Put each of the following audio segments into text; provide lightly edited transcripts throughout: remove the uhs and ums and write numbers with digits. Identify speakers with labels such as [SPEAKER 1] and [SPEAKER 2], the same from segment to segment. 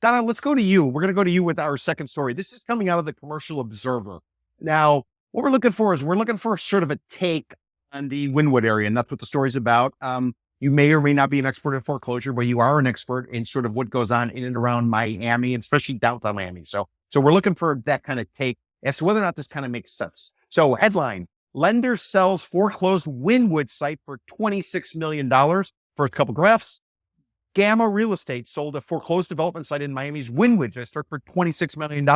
[SPEAKER 1] Donna, let's go to you. We're going to go to you with our second story. This is coming out of the Commercial Observer. Now, what we're looking for is we're looking for sort of a take on the Wynwood area, and that's what the story's about. You may or may not be an expert in foreclosure, but you are an expert in sort of what goes on in and around Miami, and especially downtown Miami. So we're looking for that kind of take as to whether or not this kind of makes sense. So headline, lender sells foreclosed Wynwood site for $26 million. First couple graphs. Gamma Real Estate sold a foreclosed development site in Miami's Wynwood district for $26 million.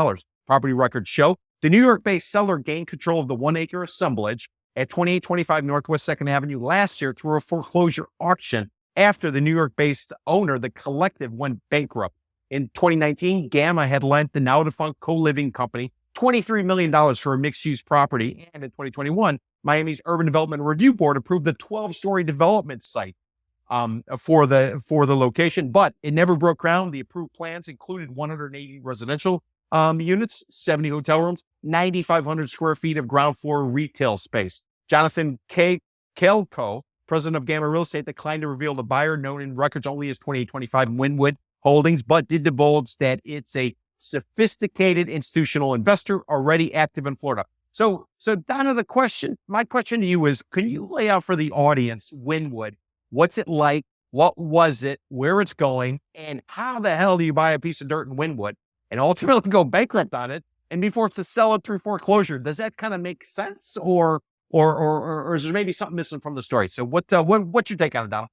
[SPEAKER 1] Property records show the New York-based seller gained control of the 1-acre assemblage at 2825 Northwest 2nd Avenue last year through a foreclosure auction after the New York-based owner, the collective, went bankrupt. In 2019, Gamma had lent the now-defunct co-living company $23 million for a mixed-use property. And in 2021, Miami's Urban Development Review Board approved the 12-story development site for the location, but it never broke ground. The approved plans included 180 residential units, 70 hotel rooms, 9,500 square feet of ground floor retail space. Jonathan Kelko, president of Gamma Real Estate, declined to reveal the buyer, known in records only as 2825 Wynwood Holdings, but did divulge that it's a sophisticated institutional investor already active in Florida. So Donna, my question to you is, can you lay out for the audience Wynwood? What's it like? What was it? Where it's going? And how the hell do you buy a piece of dirt in Wynwood and ultimately go bankrupt on it and be forced to sell it through foreclosure? Does that kind of make sense, or is there maybe something missing from the story? So what's your take on it, Donna?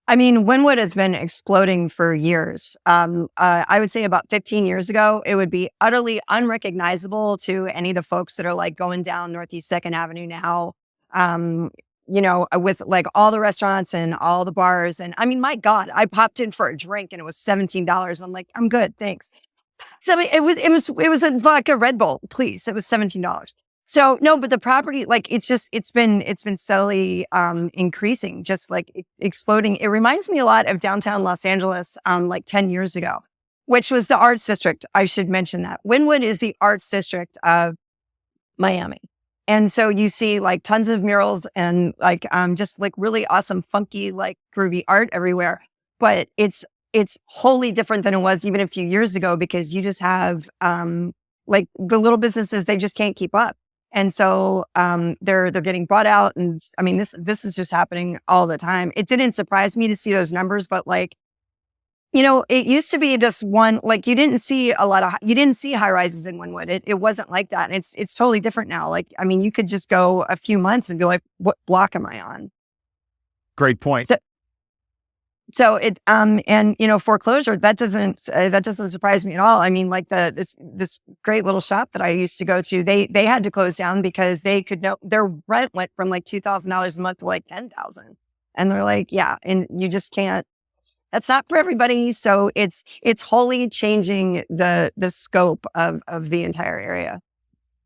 [SPEAKER 2] I mean, Wynwood has been exploding for years. I would say about 15 years ago, it would be utterly unrecognizable to any of the folks that are like going down Northeast 2nd Avenue now. With like all the restaurants and all the bars. And I mean, my God, I popped in for a drink and it was $17. I'm like, I'm good, thanks. So it was a vodka Red Bull, please. It was $17. So no, but the property, like, it's been steadily increasing, just like exploding. It reminds me a lot of downtown Los Angeles, like 10 years ago, which was the arts district. I should mention that Wynwood is the arts district of Miami. And so you see like tons of murals and like just like really awesome, funky, like groovy art everywhere. But it's wholly different than it was even a few years ago, because you just have like the little businesses, they just can't keep up. And so they're getting bought out. And I mean, this is just happening all the time. It didn't surprise me to see those numbers, but like, it used to be just one, like you didn't see high rises in Wynwood. It wasn't like that. And it's totally different now. Like, I mean, you could just go a few months and be like, what block am I on?
[SPEAKER 1] Great point.
[SPEAKER 2] So it, foreclosure, that doesn't surprise me at all. I mean, like this great little shop that I used to go to, they had to close down because their rent went from like $2,000 a month to like $10,000. And they're like, yeah, and you just can't. That's not for everybody. So it's wholly changing the scope of the entire area.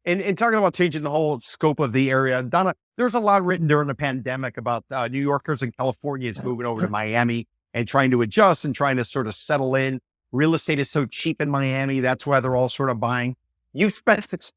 [SPEAKER 1] And talking about changing the whole scope of the area, Donna, there's a lot written during the pandemic about New Yorkers and Californians moving over to Miami and trying to adjust and trying to sort of settle in. Real estate is so cheap in Miami. That's why they're all sort of buying. You spent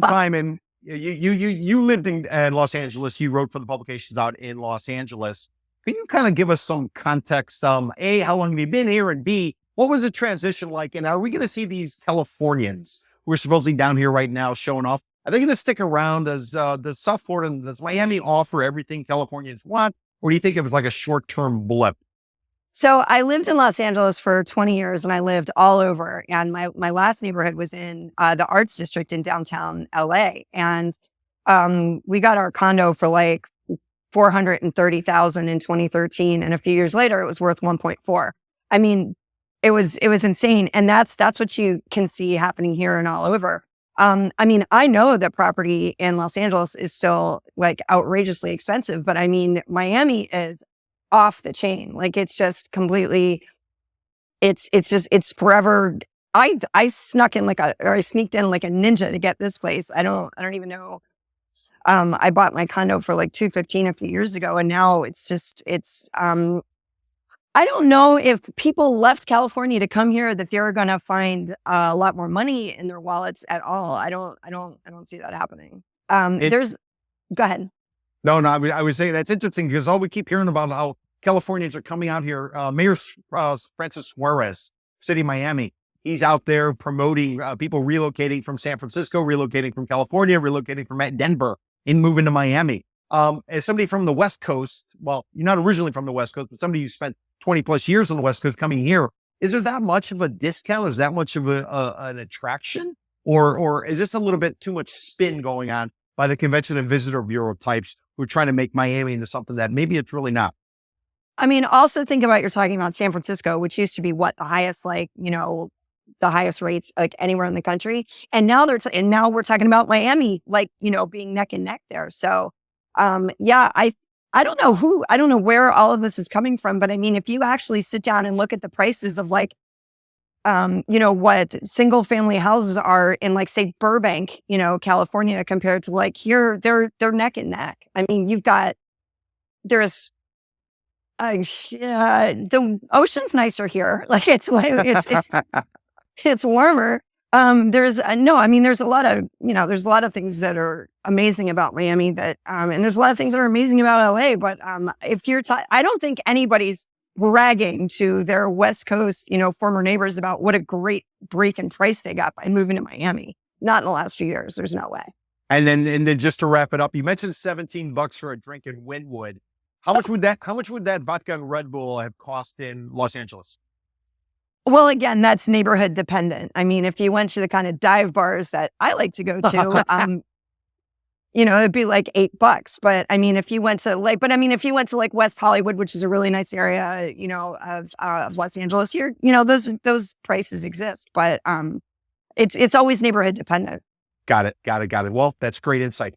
[SPEAKER 1] time in, you lived in Los Angeles. You wrote for the publications out in Los Angeles. Can you kind of give us some context? A, how long have you been here? And B, what was the transition like? And are we going to see these Californians who are supposedly down here right now showing off? Are they going to stick around? Does South Florida and does Miami offer everything Californians want? Or do you think it was like a short-term blip?
[SPEAKER 2] So I lived in Los Angeles for 20 years and I lived all over. And my last neighborhood was in the arts district in downtown LA. And we got our condo for like $430,000 in 2013, and a few years later, it was worth 1.4. I mean, it was insane, and that's what you can see happening here and all over. I mean, I know that property in Los Angeles is still like outrageously expensive, but I mean, Miami is off the chain. Like it's just completely. It's forever. I sneaked in like a ninja to get this place. I don't even know. I bought my condo for like $215 a few years ago, and now I don't know if people left California to come here that they're going to find a lot more money in their wallets at all. I don't see that happening. Go ahead.
[SPEAKER 1] No, I was saying that's interesting because all we keep hearing about how Californians are coming out here. Mayor Francis Suarez city of Miami. He's out there promoting people relocating from San Francisco, relocating from California, relocating from Denver, and moving to Miami. As somebody from the West Coast, well, you're not originally from the West Coast, but somebody who spent 20 plus years on the West Coast coming here, is there that much of a discount? Is that much of an attraction? Or is this a little bit too much spin going on by the convention and visitor bureau types who are trying to make Miami into something that maybe it's really not?
[SPEAKER 2] I mean, also think about, you're talking about San Francisco, which used to be the highest, the highest rates like anywhere in the country. And now now we're talking about Miami, being neck and neck there. So, I don't know where all of this is coming from, but I mean, if you actually sit down and look at the prices of what single family houses are in say Burbank, California compared to here, they're neck and neck. I mean, the ocean's nicer here. It's warmer. There's a lot of things that are amazing about Miami and there's a lot of things that are amazing about LA. But I don't think anybody's bragging to their West Coast, former neighbors about what a great break in price they got by moving to Miami. Not in the last few years. There's no way.
[SPEAKER 1] And then just to wrap it up, you mentioned $17 for a drink in Wynwood. How much would that vodka and Red Bull have cost in Los Angeles?
[SPEAKER 2] Well, again, that's neighborhood dependent. I mean, if you went to the kind of dive bars that I like to go to, it'd be $8. But I mean, if you went to West Hollywood, which is a really nice area, of Los Angeles here, those prices exist, but it's always neighborhood dependent.
[SPEAKER 1] Got it. Well, that's great insight.